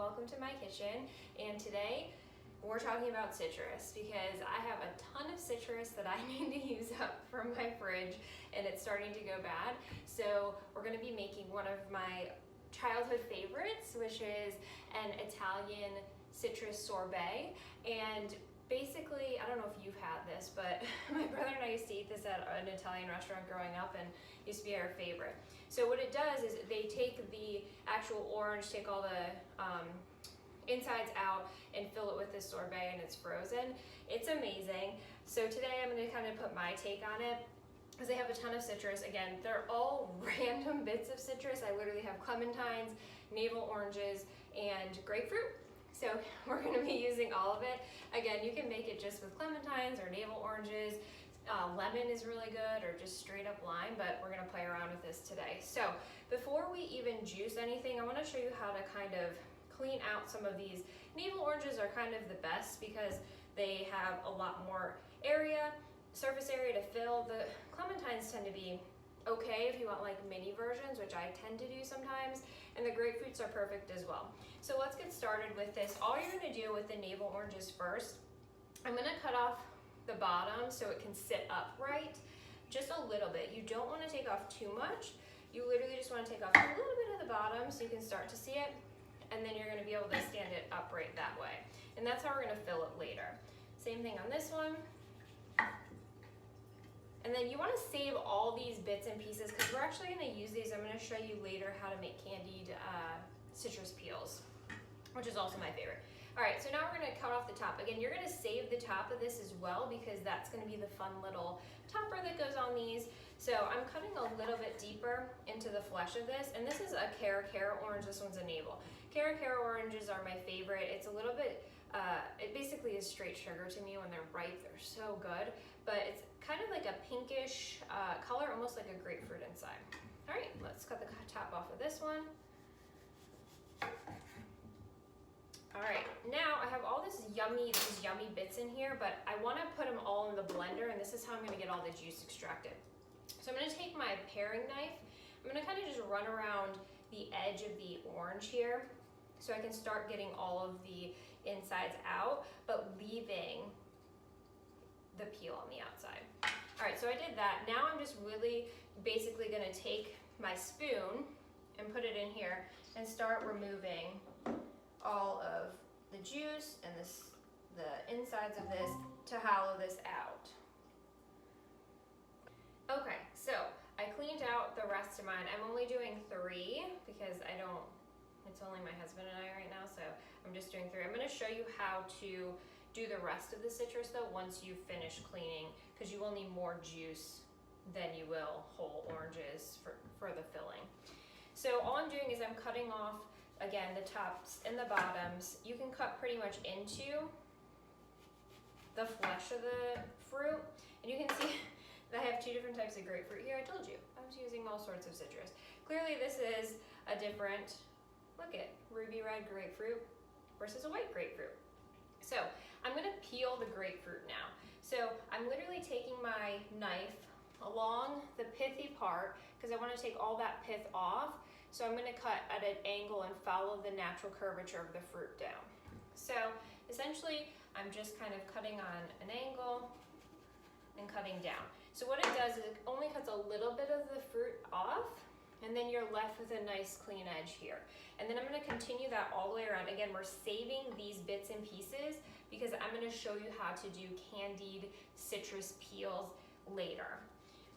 welcome to my kitchen. And today we're talking about citrus because I have a ton of citrus that I need to use up from my fridge and it's starting to go bad. So we're going to be making one of my childhood favorites, which is an Italian citrus sorbet. And basically, I don't know if you've had this, but my brother and I used to eat this at an Italian restaurant growing up and used to be our favorite. So what it does is they take the actual orange, take all the insides out and fill it with this sorbet, and it's frozen. It's amazing. So today I'm going to kind of put my take on it because they have a ton of citrus. Again, they're all random bits of citrus. I literally have clementines, navel oranges, and grapefruit. So we're going to be using all of it. Again, you can make it just with clementines or navel oranges. Lemon is really good, or just straight up lime, but we're going to play around with this today. So before we even juice anything, I want to show you how to kind of clean out some of these. Navel oranges are kind of the best because they have a lot more area, surface area to fill. The clementines tend to be okay if you want like mini versions, which I tend to do sometimes, and the grapefruits are perfect as well. So let's get started with this. All you're going to do with the navel oranges first, I'm going to cut off the bottom so it can sit upright just a little bit. You don't want to take off too much. You literally just want to take off a little bit of the bottom so you can start to see it, and then you're going to be able to stand it upright that way. And that's how we're going to fill it later. Same thing on this one. And then you want to save all these bits and pieces because we're actually going to use these. I'm going to show you later how to make candied citrus peels, which is also my favorite. All right, so now we're going to cut off the top. Again, you're going to save the top of this as well because that's going to be the fun little topper that goes on these. So I'm cutting a little bit deeper into the flesh of this, and this is a Cara orange. This one's a navel. Cara oranges are my favorite. It's a little bit, it basically is straight sugar to me when they're ripe. They're so good, but it's kind of like a pinkish color, almost like a grapefruit inside. All right, let's cut the top off of this one. All right, now I have all these yummy bits in here, but I want to put them all in the blender, and this is how I'm going to get all the juice extracted. So I'm going to take my paring knife. I'm going to kind of just run around the edge of the orange here so I can start getting all of the insides out, but leaving the peel on the outside. All right, so I did that. Now I'm just really basically going to take my spoon and put it in here and start removing all of the juice and the insides of this to hollow this out. Okay, so I cleaned out the rest of mine. I'm only doing 3 because it's only my husband and I right now, so I'm just doing 3. I'm going to show you how to do the rest of the citrus though once you finish cleaning, because you will need more juice than you will whole oranges for the filling. So all I'm doing is I'm cutting off, again, the tops and the bottoms. You can cut pretty much into the flesh of the fruit, and you can see that I have 2 different types of grapefruit here. I told you I was using all sorts of citrus. Clearly this is a different, look at ruby red grapefruit versus a white grapefruit. So I'm going to peel the grapefruit now. So I'm literally taking my knife along the pithy part because I want to take all that pith off. So I'm going to cut at an angle and follow the natural curvature of the fruit down. So essentially I'm just kind of cutting on an angle and cutting down. So what it does is it only cuts a little bit of the fruit off, and then you're left with a nice clean edge here. And then I'm going to continue that all the way around. Again, we're saving these bits and pieces because I'm going to show you how to do candied citrus peels later.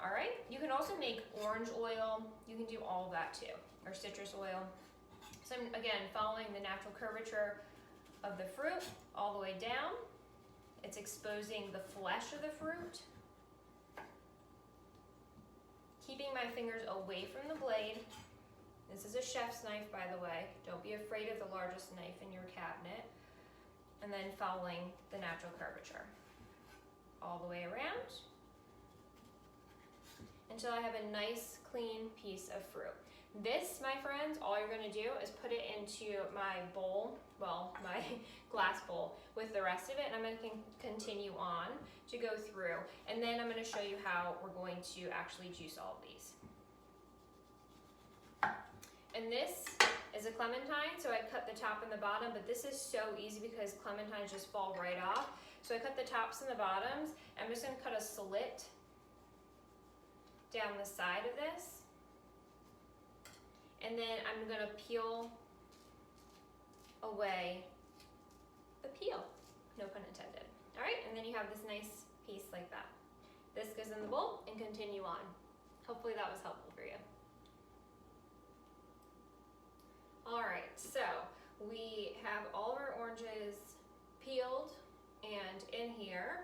All right, you can also make orange oil. You can do all of that too, or citrus oil. So I'm, again, following the natural curvature of the fruit all the way down. It's exposing the flesh of the fruit. Keeping my fingers away from the blade. This is a chef's knife, by the way. Don't be afraid of the largest knife in your cabinet. And then following the natural curvature all the way around until I have a nice clean piece of fruit. This, my friends, all you're going to do is put it into my bowl, well, my glass bowl with the rest of it, and I'm going to continue on to go through, and then I'm going to show you how we're going to actually juice all of these. And this is a clementine, so I cut the top and the bottom, but this is so easy because clementines just fall right off. So I cut the tops and the bottoms. I'm just gonna cut a slit down the side of this. And then I'm gonna peel away the peel, no pun intended. All right, and then you have this nice piece like that. This goes in the bowl and continue on. Hopefully that was helpful for you. All right, so we have all of our oranges peeled and in here.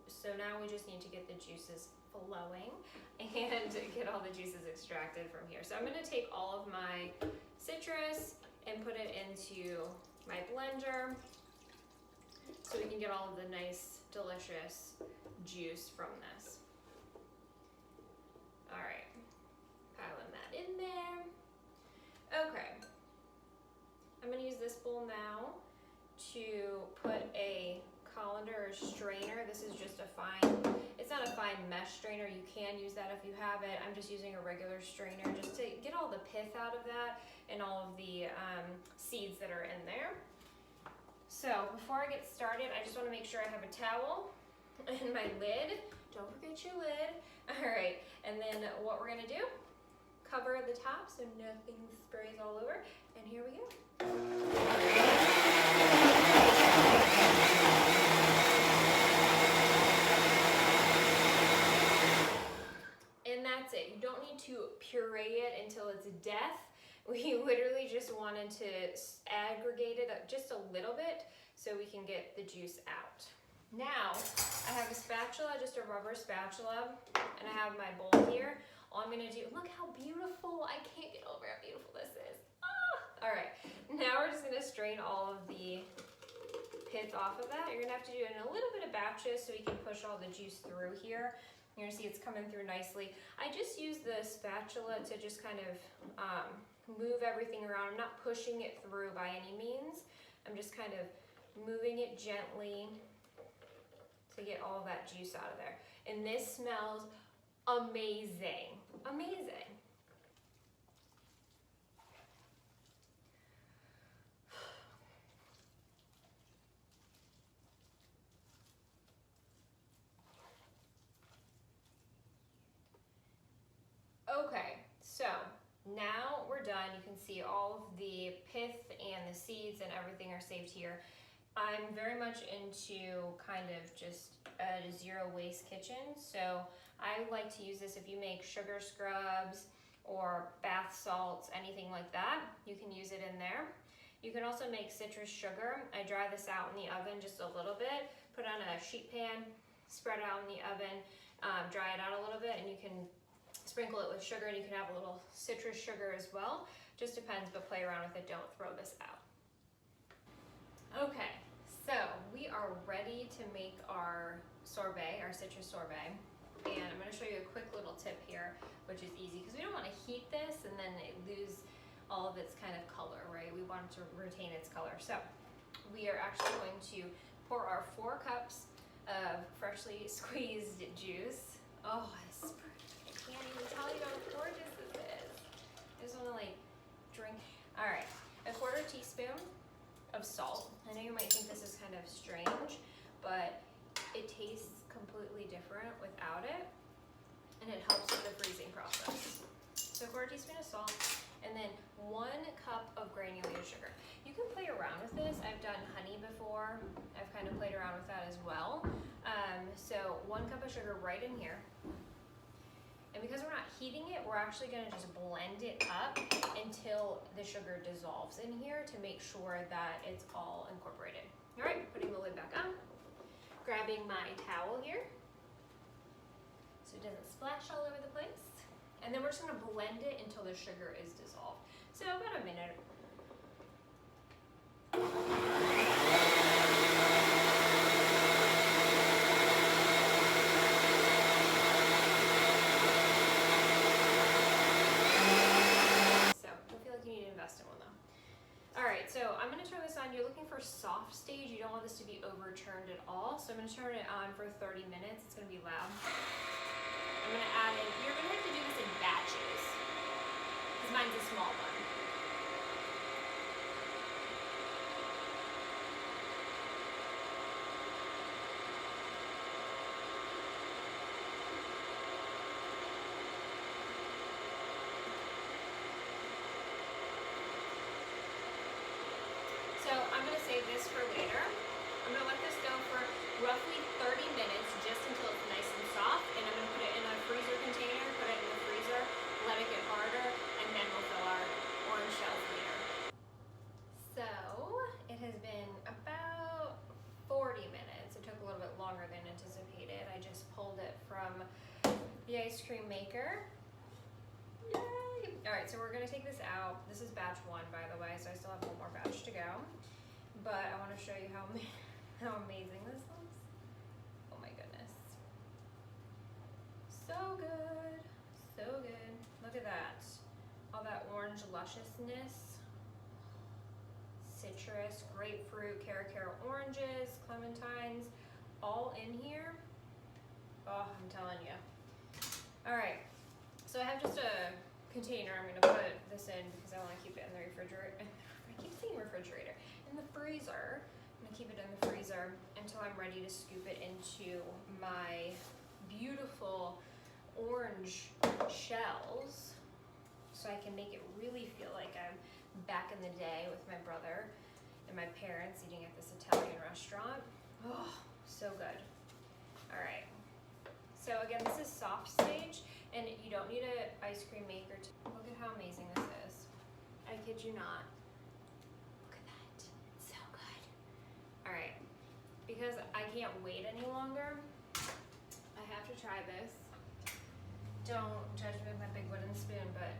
So now we just need to get the juices flowing and get all the juices extracted from here. So I'm gonna take all of my citrus and put it into my blender so we can get all of the nice, delicious juice from this. All right, piling that in there. Okay, I'm gonna use this bowl now to put a colander or strainer. This is just a fine, it's not a fine mesh strainer. You can use that if you have it. I'm just using a regular strainer just to get all the pith out of that and all of the seeds that are in there. So before I get started, I just want to make sure I have a towel and my lid. Don't forget your lid. All right, and then what we're gonna do, cover the top so nothing sprays all over, and here we go. And that's it. You don't need to puree it until it's death. We literally just wanted to aggregate it up just a little bit so we can get the juice out. Now, I have a spatula, just a rubber spatula, and I have my bowl here. All I'm gonna do, look how beautiful, I can't get over how beautiful this is. Ah! All right, now we're just gonna strain all of the pith off of that. You're gonna have to do it in a little bit of batches so you can push all the juice through here. You're gonna see it's coming through nicely. I just use the spatula to just kind of move everything around. I'm not pushing it through by any means. I'm just kind of moving it gently to get all of that juice out of there. And this smells amazing, amazing. Okay, so now we're done. You can see all of the pith and the seeds and everything are saved here. I'm very much into kind of just a zero waste kitchen. So I like to use this if you make sugar scrubs or bath salts, anything like that, you can use it in there. You can also make citrus sugar. I dry this out in the oven just a little bit, put on a sheet pan, spread it out in the oven, dry it out a little bit, and you can sprinkle it with sugar, and you can have a little citrus sugar as well. Just depends, but play around with it. Don't throw this out. Okay, so we are ready to make our sorbet, our citrus sorbet. And I'm gonna show you a quick little tip here, which is easy, because we don't wanna heat this and then it lose all of its kind of color, right? We want it to retain its color. So we are actually going to pour our 4 cups of freshly squeezed juice. Oh, it's pretty. I can't even tell you how gorgeous this is. I just wanna like drink. All right, a 1/4 teaspoon of salt. I know you might think this is kind of strange, but it tastes completely different without it, and it helps with the freezing process. So 1/4 teaspoon of salt, and then 1 cup of granulated sugar. You can play around with this. I've done honey before. I've kind of played around with that as well. So 1 cup of sugar right in here. And because we're not heating it, we're actually gonna just blend it up until the sugar dissolves in here to make sure that it's all incorporated. All right, putting the lid back on, grabbing my towel here so it doesn't splash all over the place. And then we're just gonna blend it until the sugar is dissolved. So about a minute. So I'm gonna turn this on. You're looking for soft stage. You don't want this to be overturned at all. So I'm gonna turn it on for 30 minutes. It's gonna be loud. I'm gonna add in, you're gonna have to do this in batches, because mine's a small one. the ice cream maker. Yay! All right, so we're gonna take this out. This is batch 1, by the way, so I still have one more batch to go. But I wanna show you how amazing this looks. Oh my goodness. So good, so good. Look at that. All that orange lusciousness. Citrus, grapefruit, cara oranges, clementines, all in here. Oh, I'm telling you. All right, so I have just a container. I'm gonna put this in because I wanna keep it in the refrigerator. I keep saying refrigerator. In the freezer. I'm gonna keep it in the freezer until I'm ready to scoop it into my beautiful orange shells, so I can make it really feel like I'm back in the day with my brother and my parents eating at this Italian restaurant. Oh, so good. All right. So again, this is soft stage, and you don't need an ice cream maker to look at how amazing this is. I kid you not. Look at that. It's so good. All right. Because I can't wait any longer, I have to try this. Don't judge me with my big wooden spoon, but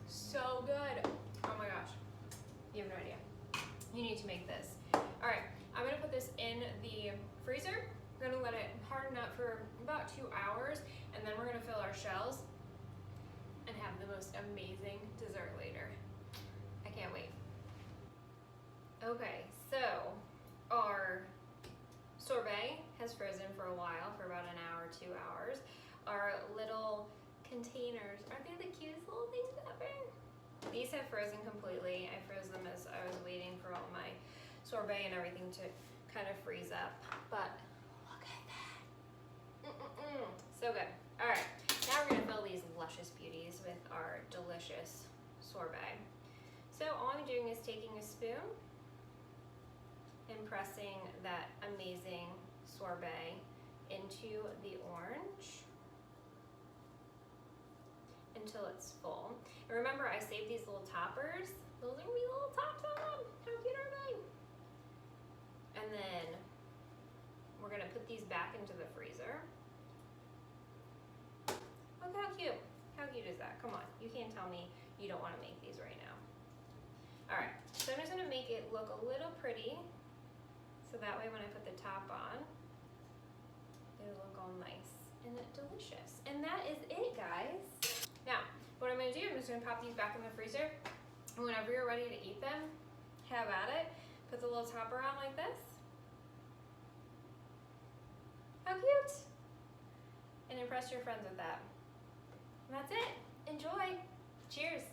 so good. Oh my gosh. You have no idea. You need to make this. All right, I'm gonna put this in the freezer. We're gonna let it harden up for about 2 hours, and then we're gonna fill our shells and have the most amazing dessert later. I can't wait. Okay, so our sorbet has frozen for a while, for about an hour, 2 hours. Our little containers, aren't they the cutest little things ever? These have frozen completely. I froze them as I was waiting for all my sorbet and everything to kind of freeze up. But look at that. So good. All right, now we're gonna fill these luscious beauties with our delicious sorbet. So all I'm doing is taking a spoon and pressing that amazing sorbet into the orange until it's full. And remember, I saved these little toppers. Those are gonna be little tops on them. How cute are they? And then we're gonna put these back into the freezer. Look how cute. How cute is that? Come on, you can't tell me you don't wanna make these right now. All right, so I'm just gonna make it look a little pretty, so that way when I put the top on, it'll look all nice and delicious. And that is it, guys. Now, what I'm gonna do, I'm just gonna pop these back in the freezer. And whenever you're ready to eat them, have at it. Put the little topper on like this. How cute. And impress your friends with that. And that's it. Enjoy. Cheers.